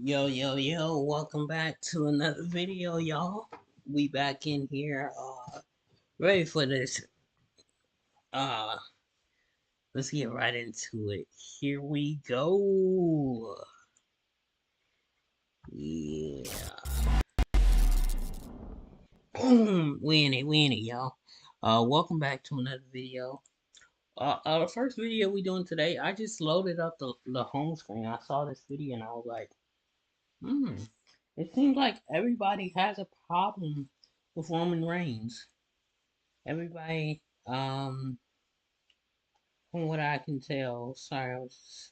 Yo, welcome back to another video, y'all. We back in here, ready for this. Uh, let's get right into it. Here we go. Yeah. Boom, we in it, y'all. Welcome back to another video. The first video we doing today, I just loaded up the home screen. I saw this video and I was like, it seems like everybody has a problem with Roman Reigns. Everybody, from what I can tell, sorry, I was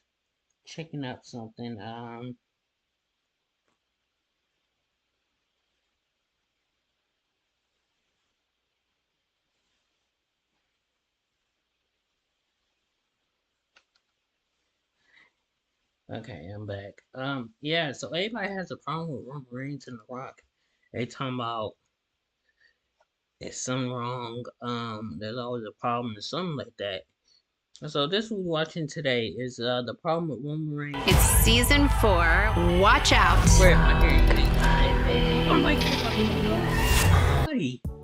checking up something. Okay, I'm back. Yeah, so everybody has a problem with Roman Reigns and The Rock. They talking about there's something wrong, there's always a problem or something like that. So this we're watching today is the problem with Roman Reigns. It's season 4. Watch out. Where am I hearing? Oh my God.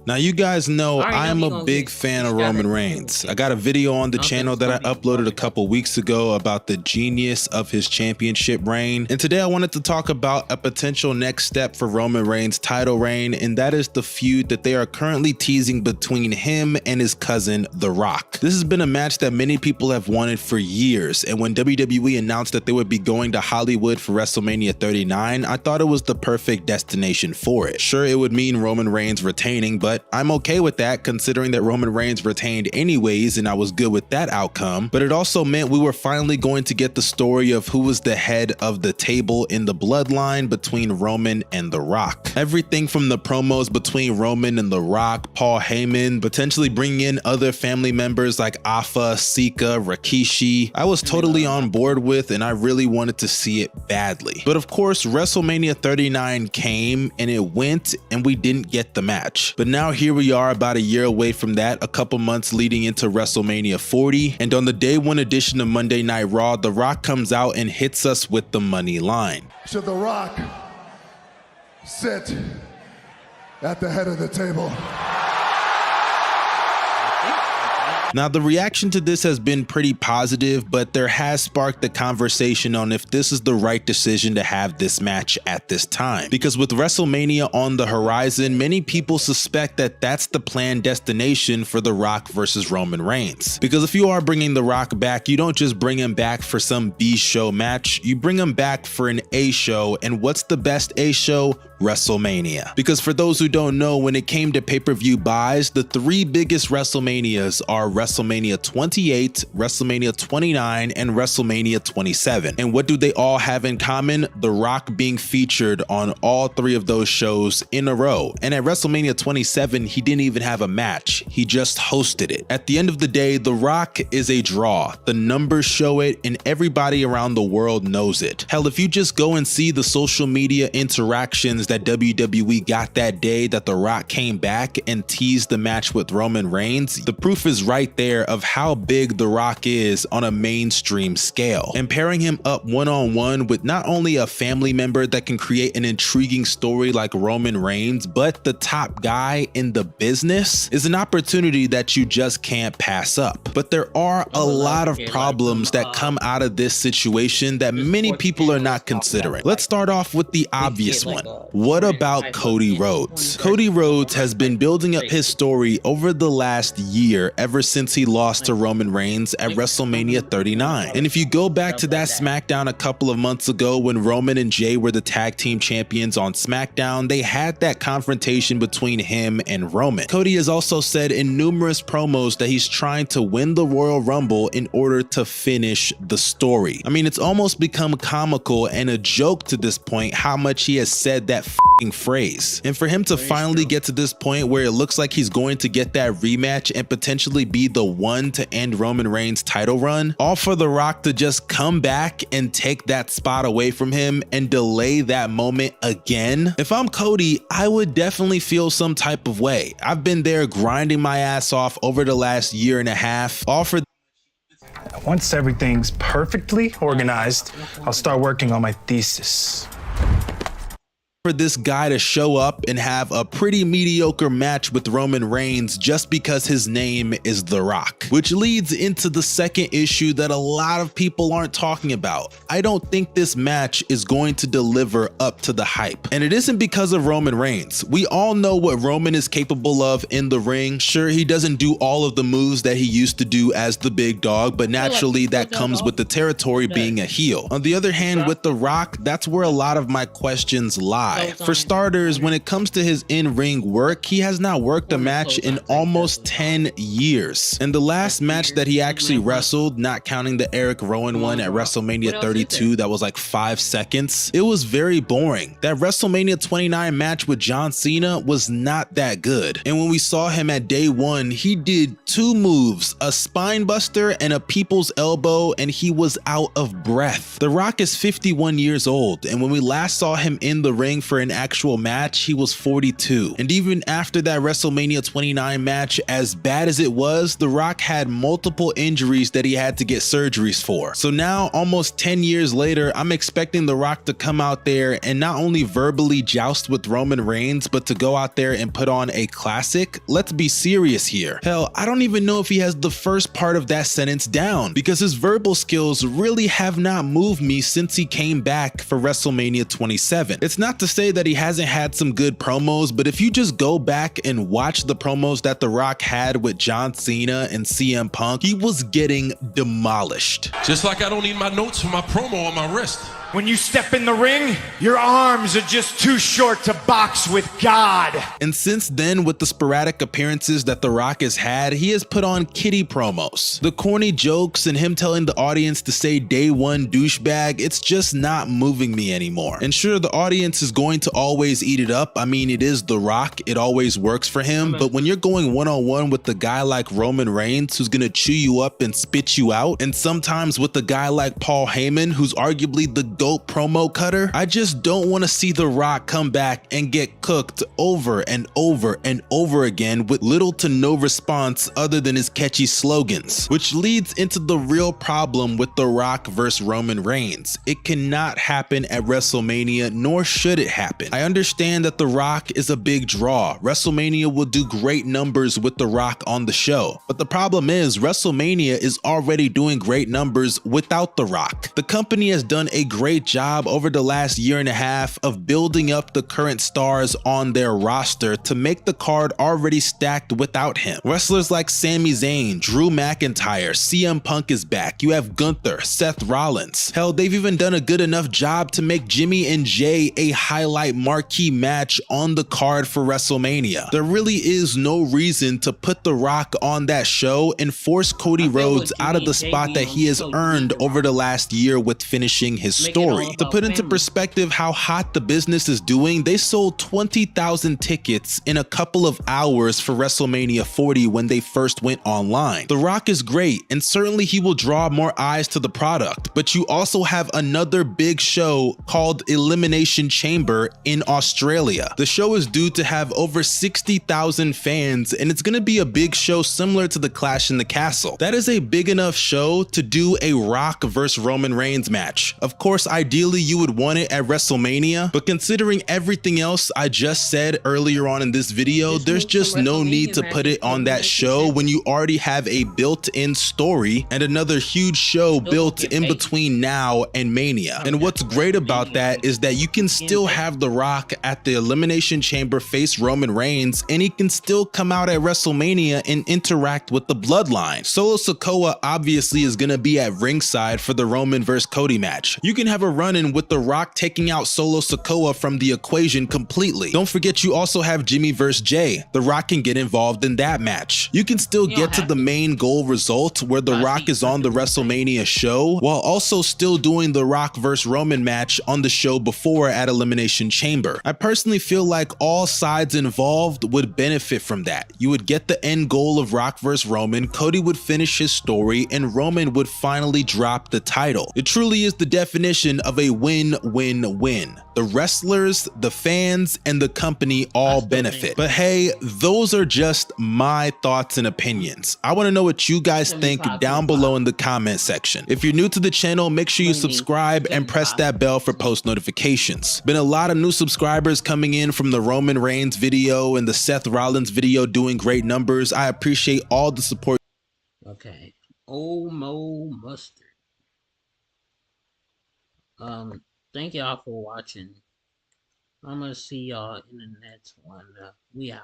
Now you guys know I'm a big fan of Roman Reigns. I got a video on the channel that I uploaded a couple weeks ago about the genius of his championship reign. And today I wanted to talk about a potential next step for Roman Reigns' title reign, and that is the feud that they are currently teasing between him and his cousin, The Rock. This has been a match that many people have wanted for years, and when WWE announced that they would be going to Hollywood for WrestleMania 39, I thought it was the perfect destination for it. Sure, it would mean Roman Reigns retaining, but I'm okay with that considering that Roman Reigns retained anyways and I was good with that outcome. But it also meant we were finally going to get the story of who was the head of the table in the bloodline between Roman and The Rock. Everything from the promos between Roman and The Rock, Paul Heyman, potentially bringing in other family members like Afa, Sika, Rikishi, I was totally on board with, and I really wanted to see it badly. But of course, WrestleMania 39 came and it went and we didn't get the match. But now here we are about a year away from that, a couple months leading into WrestleMania 40, and on the day one edition of Monday Night Raw, The Rock comes out and hits us with the money line. Should The Rock sit at the head of the table? Now, the reaction to this has been pretty positive, but there has sparked the conversation on if this is the right decision to have this match at this time. Because with WrestleMania on the horizon, many people suspect that that's the planned destination for The Rock versus Roman Reigns. Because if you are bringing The Rock back, you don't just bring him back for some B show match, you bring him back for an A show, and what's the best A show? WrestleMania. Because for those who don't know, when it came to pay-per-view buys, the three biggest WrestleManias are WrestleMania 28, WrestleMania 29, and WrestleMania 27. And what do they all have in common? The Rock being featured on all three of those shows in a row. And at WrestleMania 27, he didn't even have a match. He just hosted it. At the end of the day, The Rock is a draw. The numbers show it, and everybody around the world knows it. Hell, if you just go and see the social media interactions that WWE got that day that The Rock came back and teased the match with Roman Reigns, the proof is right there of how big The Rock is on a mainstream scale. And pairing him up one-on-one with not only a family member that can create an intriguing story like Roman Reigns, but the top guy in the business is an opportunity that you just can't pass up. But there are a lot of problems that come out of this situation that many people are not considering. Let's start off with the obvious one. What about Cody Rhodes? Cody Rhodes has been building up his story over the last year ever since he lost to Roman Reigns at WrestleMania 39. And if you go back to that SmackDown a couple of months ago when Roman and Jay were the tag team champions on SmackDown, they had that confrontation between him and Roman. Cody has also said in numerous promos that he's trying to win the Royal Rumble in order to finish the story. I mean, it's almost become comical and a joke to this point how much he has said that phrase. And for him to finally get to this point where it looks like he's going to get that rematch and potentially be the one to end Roman Reigns' title run, all for The Rock to just come back and take that spot away from him and delay that moment again. If I'm Cody, I would definitely feel some type of way. I've been there grinding my ass off over the last year and a half, all for once everything's perfectly organized, I'll start working on my thesis. for this guy to show up and have a pretty mediocre match with Roman Reigns just because his name is The Rock. Which leads into the second issue that a lot of people aren't talking about. I don't think this match is going to deliver up to the hype. And it isn't because of Roman Reigns. We all know what Roman is capable of in the ring. Sure, he doesn't do all of the moves that he used to do as the big dog, but naturally that comes with the territory being a heel. On the other hand, with The Rock, that's where a lot of my questions lie. For starters, when it comes to his in-ring work, he has not worked a match in almost 10 years. And the last match that he actually wrestled, not counting the Eric Rowan one at WrestleMania 32 that was like 5 seconds, it was very boring. That WrestleMania 29 match with John Cena was not that good. And when we saw him at day one, he did 2 moves, a spine buster and a people's elbow, and he was out of breath. The Rock is 51 years old, and when we last saw him in the ring for an actual match, he was 42. And even after that WrestleMania 29 match, as bad as it was, The Rock had multiple injuries that he had to get surgeries for. So now, almost 10 years later, I'm expecting The Rock to come out there and not only verbally joust with Roman Reigns, but to go out there and put on a classic. Let's be serious here. Hell, I don't even know if he has the first part of that sentence down, because his verbal skills really have not moved me since he came back for WrestleMania 27. It's not to say that he hasn't had some good promos, but if you just go back and watch the promos that The Rock had with John Cena and CM Punk, he was getting demolished. Just like I don't need my notes for my promo on my wrist. When you step in the ring, your arms are just too short to box with God. And since then, with the sporadic appearances that The Rock has had, he has put on kiddie promos. The corny jokes and him telling the audience to say day one douchebag, it's just not moving me anymore. And sure, the audience is going to always eat it up. I mean, it is The Rock, it always works for him. But when you're going one-on-one with a guy like Roman Reigns, who's gonna chew you up and spit you out, and sometimes with a guy like Paul Heyman, who's arguably the GOAT promo cutter, I just don't want to see The Rock come back and get cooked over and over and over again with little to no response other than his catchy slogans. Which leads into the real problem with The Rock versus Roman Reigns. It cannot happen at WrestleMania, nor should it happen. I understand that The Rock is a big draw. WrestleMania will do great numbers with The Rock on the show. But the problem is, WrestleMania is already doing great numbers without The Rock. The company has done a great job over the last year and a half of building up the current stars on their roster to make the card already stacked without him. Wrestlers like Sami Zayn, Drew McIntyre, CM Punk is back. You have Gunther, Seth Rollins. Hell, they've even done a good enough job to make Jimmy and Jay a highlight marquee match on the card for WrestleMania. There really is no reason to put The Rock on that show and force Cody Rhodes out of the spot that he has earned over the last year with finishing his story. To put into perspective how hot the business is doing, they sold 20,000 tickets in a couple of hours for WrestleMania 40 when they first went online. The Rock is great, and certainly he will draw more eyes to the product, but you also have another big show called Elimination Chamber in Australia. The show is due to have over 60,000 fans, and it's gonna be a big show similar to the Clash in the Castle. That is a big enough show to do a Rock versus Roman Reigns match. Of course, ideally you would want it at WrestleMania, but considering everything else I just said earlier on in this video, there's just no need to put it on that show when you already have a built-in story and another huge show built in between now and Mania. And what's great about that is that you can still have The Rock at the Elimination Chamber face Roman Reigns, and he can still come out at WrestleMania and interact with the Bloodline. Solo Sikoa obviously is gonna be at ringside for the Roman vs Cody match. You can have a run-in with The Rock taking out Solo Sikoa from the equation completely. Don't forget you also have Jimmy vs Jay. The Rock can get involved in that match. You can still get to the main goal result where The Rock is on the WrestleMania show while also still doing the Rock vs Roman match on the show before at Elimination Chamber. I personally feel like all sides involved would benefit from that. You would get the end goal of Rock vs Roman, Cody would finish his story, and Roman would finally drop the title. It truly is the definition definition of a win-win-win. The wrestlers, the fans, and the company all benefit. But hey, those are just my thoughts and opinions. I want to know what you guys think down below in the comment section. If you're new to the channel, make sure you subscribe and press that bell for post notifications. Been a lot of new subscribers coming in from the Roman Reigns video and the Seth Rollins video doing great numbers. I appreciate all the support. Okay. Old Mo Mustard. Thank y'all for watching. I'm gonna see y'all in the next one. We out.